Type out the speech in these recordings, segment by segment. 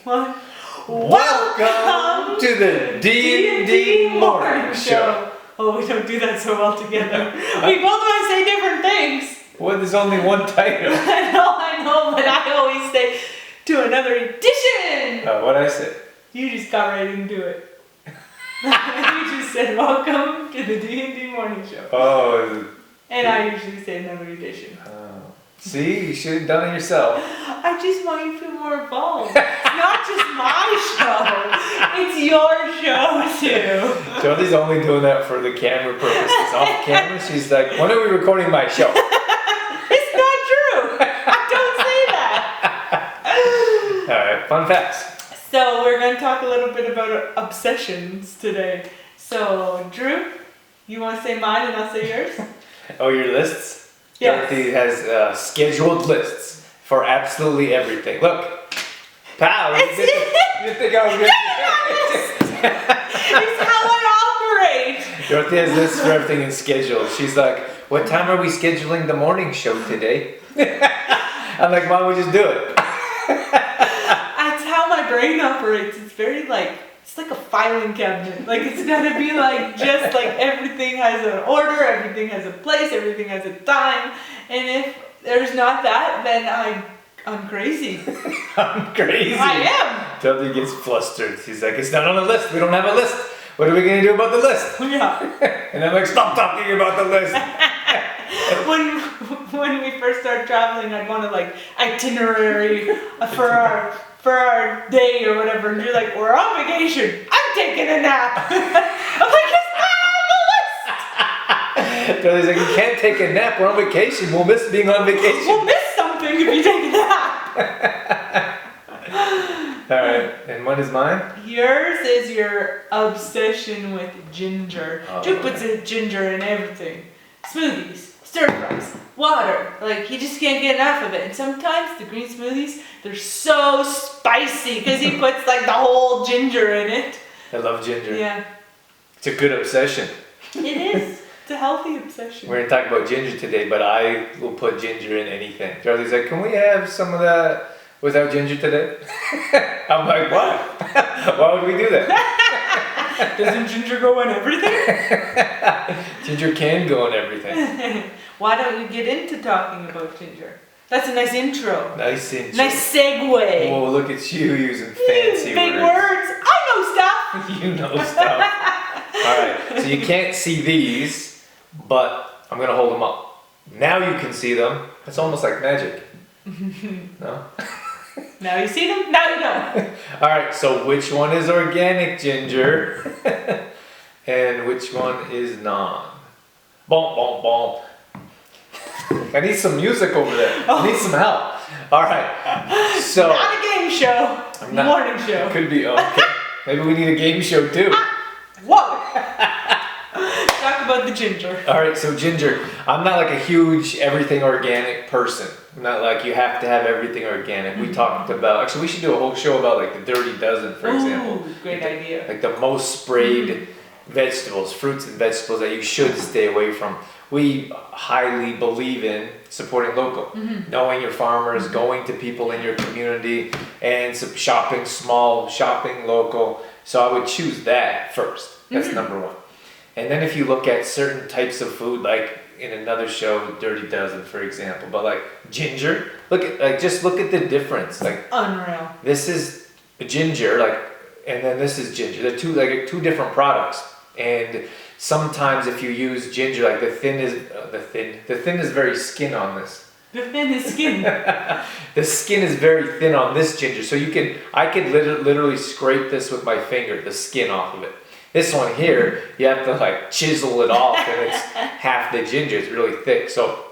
one. Welcome to the D&D Morning Show. Oh, we don't do that so well together. We both want to say different things. Well, there's only one title. I know, but I always say to another edition. What'd I say? You just got right into it. You just said, welcome to the D&D Morning Show. Oh. And I usually say another edition. See, you should have done it yourself. I just want you to feel more involved. It's not just my show. It's your show too. Dorothy's only doing that for the camera purposes. Off camera, she's like, when are we recording my show? It's not true. I don't say that. Alright, fun facts. So we're going to talk a little bit about obsessions today. So, Drew, you want to say mine and I'll say yours? Oh, your lists? Yes. Dorothy has scheduled lists for absolutely everything. Look, pal, you think I was going to It's how I operate. Dorothy has lists for everything in schedule. She's like, what time are we scheduling the morning show today? I'm like, Mom, we just do it. That's how my brain operates. It's very it's like a filing cabinet. Like it's gotta be just like everything has an order, everything has a place, everything has a time. And if there's not that, then I'm crazy. I'm crazy. I am. Dorothy gets flustered. She's like, it's not on the list. We don't have a list. What are we gonna do about the list? Yeah. And I'm like, stop talking about the list. when we first started traveling, I'd want to itinerary for our day or whatever, and you're like, we're on vacation. I'm taking a nap. I'm like, it's not on the list. Dorothy's like, you can't take a nap. We're on vacation. We'll miss being on vacation. We'll miss something if you take a nap. All right, and what is mine? Yours is your obsession with ginger. Oh, Drew puts ginger in everything. Smoothies, stir fries, water. You just can't get enough of it. And sometimes the green smoothies, they're so spicy because he puts the whole ginger in it. I love ginger. Yeah. It's a good obsession. It is. It's a healthy obsession. We're going to talk about ginger today, but I will put ginger in anything. Dorothy's like, can we have some of that without ginger today? I'm like, what? Why would we do that? Doesn't ginger go in everything? Ginger can go in everything. Why don't you get into talking about ginger? That's a nice intro. Nice intro. Nice segue. Whoa, look at you using fancy big words. I know stuff. You know stuff. Alright, so you can't see these, but I'm going to hold them up. Now you can see them. It's almost like magic. No? Now you see them, now you don't. Alright, so which one is organic ginger? And which one is non? Bom, bom, bom. I need some music over there. I need some help. Alright, so. Not a game show. Morning show. Could be, okay. Maybe we need a game show too. Whoa. Talk about the ginger. Alright, so ginger. I'm not a huge everything organic person. I'm not you have to have everything organic. We talked about, actually we should do a whole show about the Dirty Dozen, for example. Great idea. The most sprayed vegetables, fruits and vegetables that you should stay away from. We highly believe in supporting local, knowing your farmers, going to people in your community, and shopping small, shopping local. So I would choose that first. That's number one. And then if you look at certain types of food, in another show, Dirty Dozen, for example, but ginger, just look at the difference. Unreal. This is ginger, and then this is ginger. They're two different products. And sometimes if you use ginger, the thin is very skin on this. The thin is skin. The skin is very thin on this ginger. So I could literally scrape this with my finger, the skin off of it. This one here, you have to chisel it off, and it's half the ginger. It's really thick, so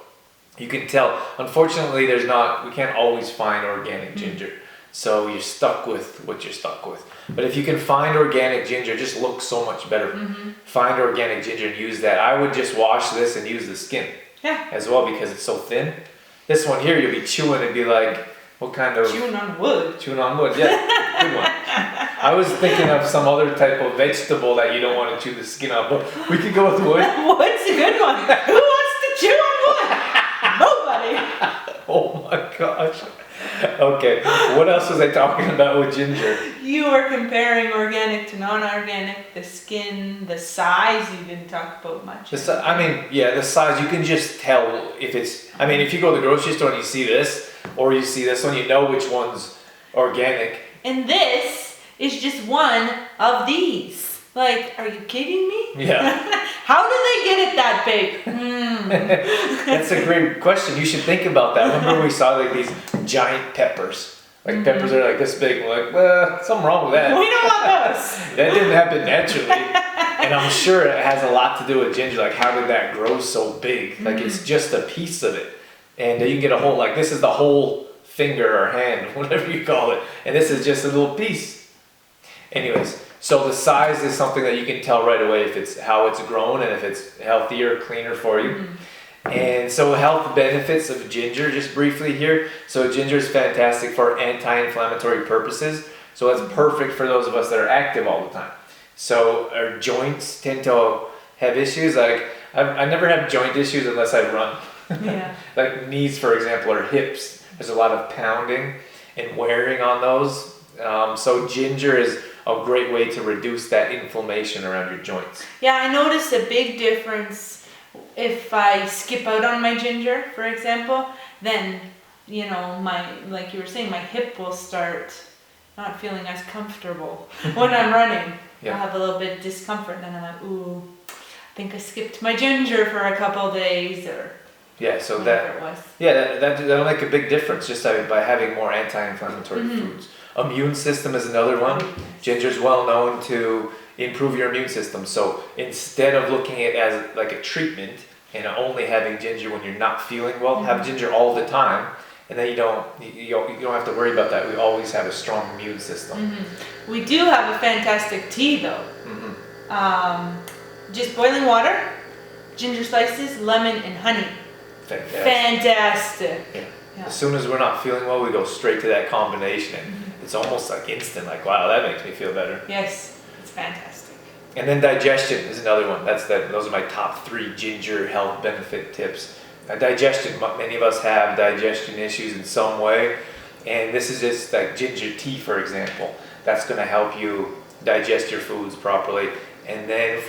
you can tell. Unfortunately, we can't always find organic ginger. So you're stuck with what you're stuck with. But if you can find organic ginger, it just looks so much better. Find organic ginger and use that. I would just wash this and use the skin as well because it's so thin. This one here, you'll be chewing and be like, what kind of... Chewing on wood. Chewing on wood, yeah. Good one. I was thinking of some other type of vegetable that you don't want to chew the skin off, but we could go with wood. Wood's a good one. Who wants to chew on wood? Nobody. Oh my gosh. Okay, what else was I talking about with ginger? You were comparing organic to non-organic, the skin, the size you didn't talk about much. The size, you can just tell if it's, if you go to the grocery store and you see this, or you see this one, you know which one's organic. And this is just one of these. Like, are you kidding me? Yeah. How do they get it that big? That's a great question. You should think about that. Remember we saw like these giant peppers. Like peppers are like this big. We're like, well, something wrong with that. We don't want those. That didn't happen naturally. And I'm sure it has a lot to do with ginger. Like, how did that grow so big? Like, it's just a piece of it. And you can get a whole, like, this is the whole finger or hand, whatever you call it. And this is just a little piece. Anyways, so the size is something that you can tell right away if it's how it's grown and if it's healthier, cleaner for you. And so health benefits of ginger, just briefly here. So ginger is fantastic for anti-inflammatory purposes. So that's perfect for those of us that are active all the time. So our joints tend to have issues. Like I never have joint issues unless I run. Yeah. Like knees, for example, or hips. There's a lot of pounding and wearing on those. So ginger is a great way to reduce that inflammation around your joints. Yeah, I noticed a big difference if I skip out on my ginger, for example. Then, like you were saying, my hip will start not feeling as comfortable when I'm running. Yeah. I have a little bit of discomfort, and I'm like, ooh, I think I skipped my ginger for a couple of days, or yeah. So whatever it was. that'll make a big difference just by having more anti-inflammatory foods. Immune system is another one. Ginger is well known to improve your immune system. So instead of looking at it as like a treatment and only having ginger when you're not feeling well, have ginger all the time, and then you don't have to worry about that. We always have a strong immune system. We do have a fantastic tea though. Just boiling water, ginger slices, lemon, and honey. Fantastic. Yeah. As soon as we're not feeling well, we go straight to that combination. And it's almost like instant, like, wow, that makes me feel better. Yes, it's fantastic. And then digestion is another one. Those are my top 3 ginger health benefit tips. Digestion, many of us have digestion issues in some way. And this is just like ginger tea, for example. That's going to help you digest your foods properly. And then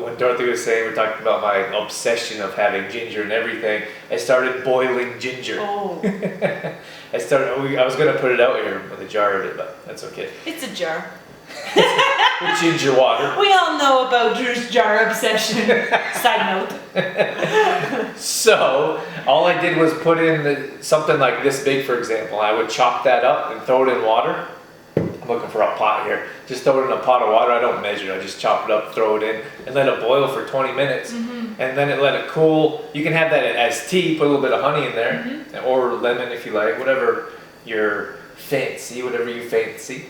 when Dorothy was saying, we're talking about my obsession of having ginger and everything, I started boiling ginger. Oh. I was going to put it out here with a jar of it, but that's okay. It's a jar. With ginger water. We all know about Drew's jar obsession. Side note. So, all I did was put in something like this big, for example. I would chop that up and throw it in water. I'm looking for a pot here. Just throw it in a pot of water. I don't measure. I just chop it up, throw it in, and let it boil for 20 minutes. And then let it cool. You can have that as tea. Put a little bit of honey in there, or lemon if you like. Whatever you fancy.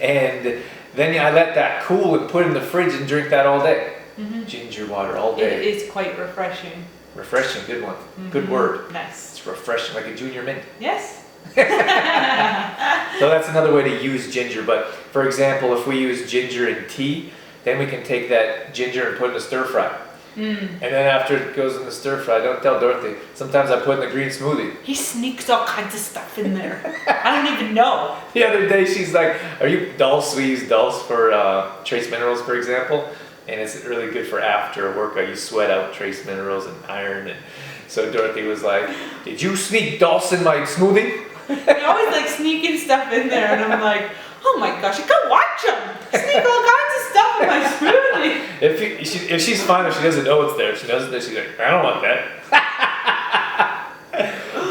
And then I let that cool and put it in the fridge and drink that all day. Ginger water all day. It is quite refreshing. Refreshing, good one. Good word. Nice. It's refreshing, like a junior mint. Yes. So that's another way to use ginger. But for example, if we use ginger in tea, then we can take that ginger and put it in a stir fry. And then after it goes in the stir fry, don't tell Dorothy, sometimes I put in the green smoothie. He sneaks all kinds of stuff in there. I don't even know. The other day she's like, are you dulse? We use dulse for trace minerals, for example. And it's really good for after a workout. You sweat out trace minerals and iron. And so Dorothy was like, did you sneak dulse in my smoothie? He always like sneaking stuff in there, and I'm like, oh my gosh, I gotta watch him. Sneak all kinds of stuff in my smoothie. If she's fine, if she doesn't know it's there, if she knows it's there, she's like, I don't want that.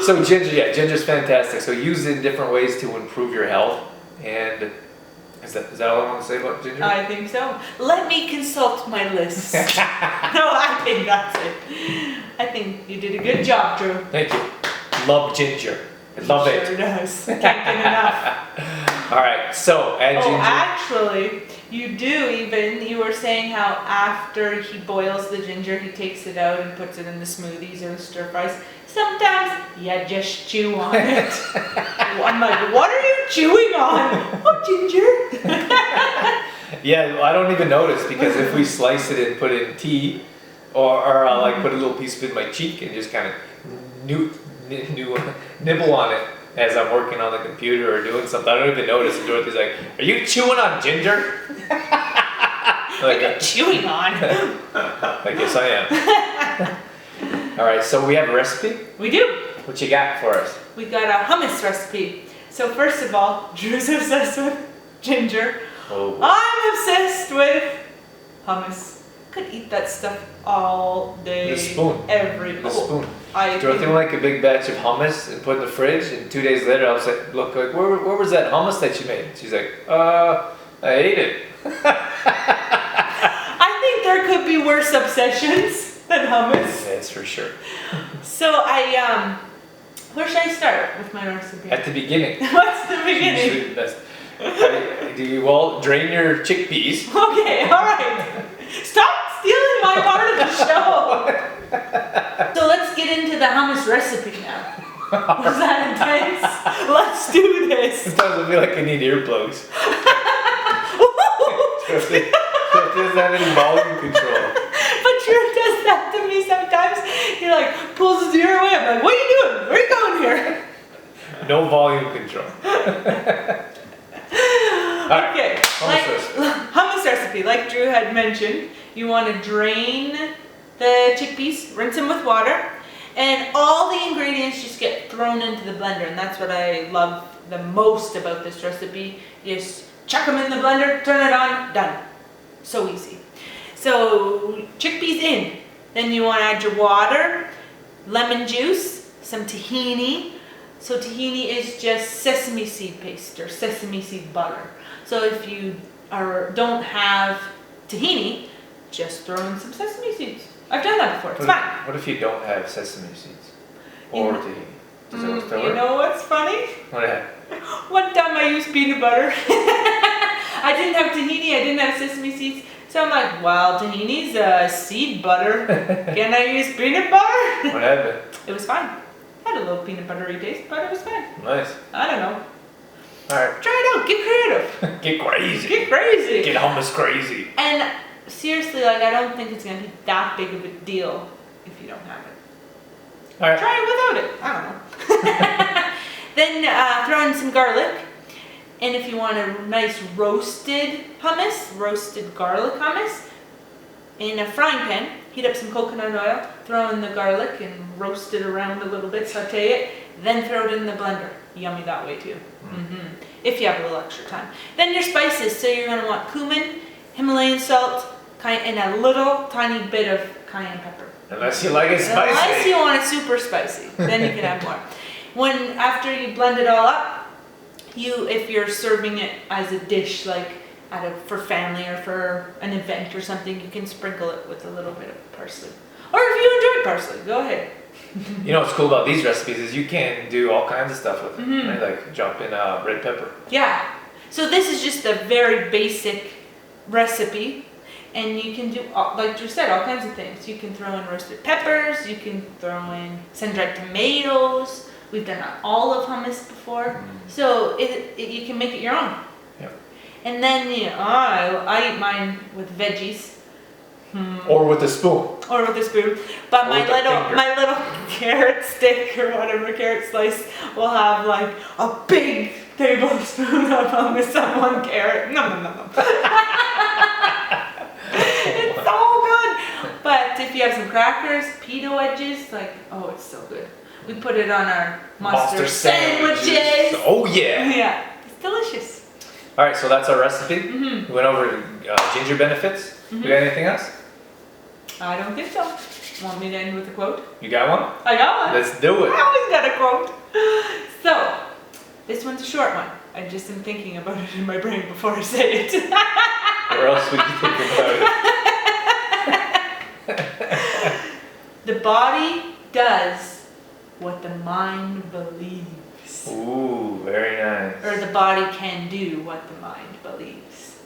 So ginger's fantastic. So use it in different ways to improve your health. And is that all I want to say about ginger? I think so. Let me consult my list. No, I think that's it. I think you did a good job, Drew. Thank you. Love ginger. I love it. Sure does. Can't get enough. All right, so add ginger. Oh, actually, you were saying how after he boils the ginger, he takes it out and puts it in the smoothies or the stir fries. Sometimes you just chew on it. I'm like, what are you chewing on? Oh, ginger. Yeah, well, I don't even notice, because if we slice it and put it in tea, or I'll like put a little piece of it in my cheek and just kind of nibble on it. as I'm working on the computer or doing something. I don't even notice. And Dorothy's like, "Are you chewing on ginger?" Chewing on. I guess I am. All right, so we have a recipe. We do. What you got for us? We got a hummus recipe. So first of all, Drew's obsessed with ginger. Oh. I'm obsessed with hummus. Could eat that stuff all day. The spoon. Every The spoon. I Dorothy will make a big batch of hummus and put in the fridge, and 2 days later I was like, look, like, where was that hummus that you made? She's like, I ate it. I think there could be worse obsessions than hummus. Yes, for sure. So where should I start with my recipe? At the beginning. What's the beginning? Usually the best. Do you all drain your chickpeas? Okay, all right. Stop stealing my part of the show. So let's get into the hummus recipe now. Was that intense? Let's do this. Sometimes I feel like I need earplugs. Dorothy doesn't have any volume control. But Drew does that to me sometimes. He like pulls his ear away. I'm like, what are you doing? Where are you going here? No volume control. Okay, hummus recipe. Like Drew had mentioned, you want to drain the chickpeas, rinse them with water, and all the ingredients just get thrown into the blender. And that's what I love the most about this recipe. You just chuck them in the blender, turn it on, done. So easy. So chickpeas in. Then you want to add your water, lemon juice, some tahini. So tahini is just sesame seed paste or sesame seed butter. So if you don't have tahini, just throw in some sesame seeds. I've done that before. It's fine. What if you don't have sesame seeds or tahini? Does it still work? You know what's funny? What happened? One time I used peanut butter. I didn't have tahini. I didn't have sesame seeds. So I'm like, well, tahini's a seed butter. Can I use peanut butter? What happened? It was fine. Had a little peanut buttery taste, but it was fine. Nice. I don't know. Alright. Try it out. Get creative. Get crazy. Get crazy. Get hummus crazy. And seriously, like, I don't think it's going to be that big of a deal if you don't have it. Alright. Try it without it. I don't know. Then throw in some garlic. And if you want a nice roasted hummus, roasted garlic hummus, in a frying pan, heat up some coconut oil, throw in the garlic and roast it around a little bit, saute it, then throw it in the blender. Yummy that way too. If you have a little extra time. Then your spices. So you're going to want cumin, Himalayan salt, and a little tiny bit of cayenne pepper. Unless you like it spicy. Unless you want it super spicy, then you can have more. After you blend it all up, if you're serving it as a dish, like for family or for an event or something, you can sprinkle it with a little bit of parsley. Or if you enjoy parsley, go ahead. You know what's cool about these recipes is you can do all kinds of stuff with them. Right? Like drop in red pepper. Yeah. So this is just a very basic recipe. And you can do, like Drew said, all kinds of things. You can throw in roasted peppers. You can throw in sun-dried tomatoes. We've done olive hummus before. So you can make it your own. Yep. And then, I eat mine with veggies. Or with a spoon. Or with a spoon. But Or my with a my little carrot stick or whatever, carrot slice, will have like a big tablespoon of hummus on one carrot. No. It's so good. But if you have some crackers, pita wedges, it's so good. We put it on our monster sandwiches. Oh yeah. Yeah, it's delicious. All right, so that's our recipe. We went over ginger benefits. We got anything else? I don't think so. Want me to end with a quote? You got one? I got one. Let's do it. I always got a quote. So, this one's a short one. I just am thinking about it in my brain before I say it. Where else would you think about it? The body does what the mind believes. Ooh, very nice. Or the body can do what the mind believes.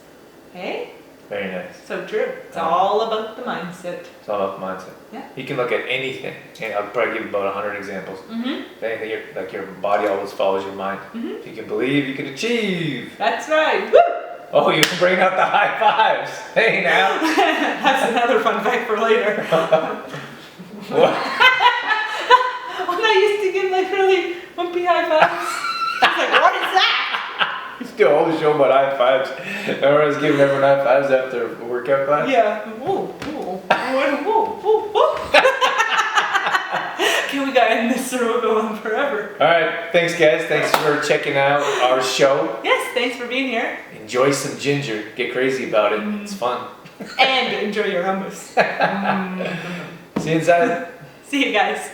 Okay? Very nice. So true. It's all about the mindset. It's all about the mindset. Yeah. You can look at anything. And I'll probably give you about 100 examples. Mm-hmm. Anything, your body always follows your mind. Mm-hmm. If you can believe, you can achieve. That's right. Woo! Oh, you can bring out the high fives. Hey, now. That's another fun fact for later. What? When I used to get like really Wimpy high fives. I was like, what is that? You do a whole show about high fives. Remember I was giving everyone high fives after a workout class? Yeah. Whoa, whoa. Whoa, whoa, whoa. Okay, we gotta end this or we'll go on forever. Alright, thanks guys. Thanks for checking out our show. Yes, thanks for being here. Enjoy some ginger. Get crazy about it. It's fun. And enjoy your hummus. See you inside. See you guys.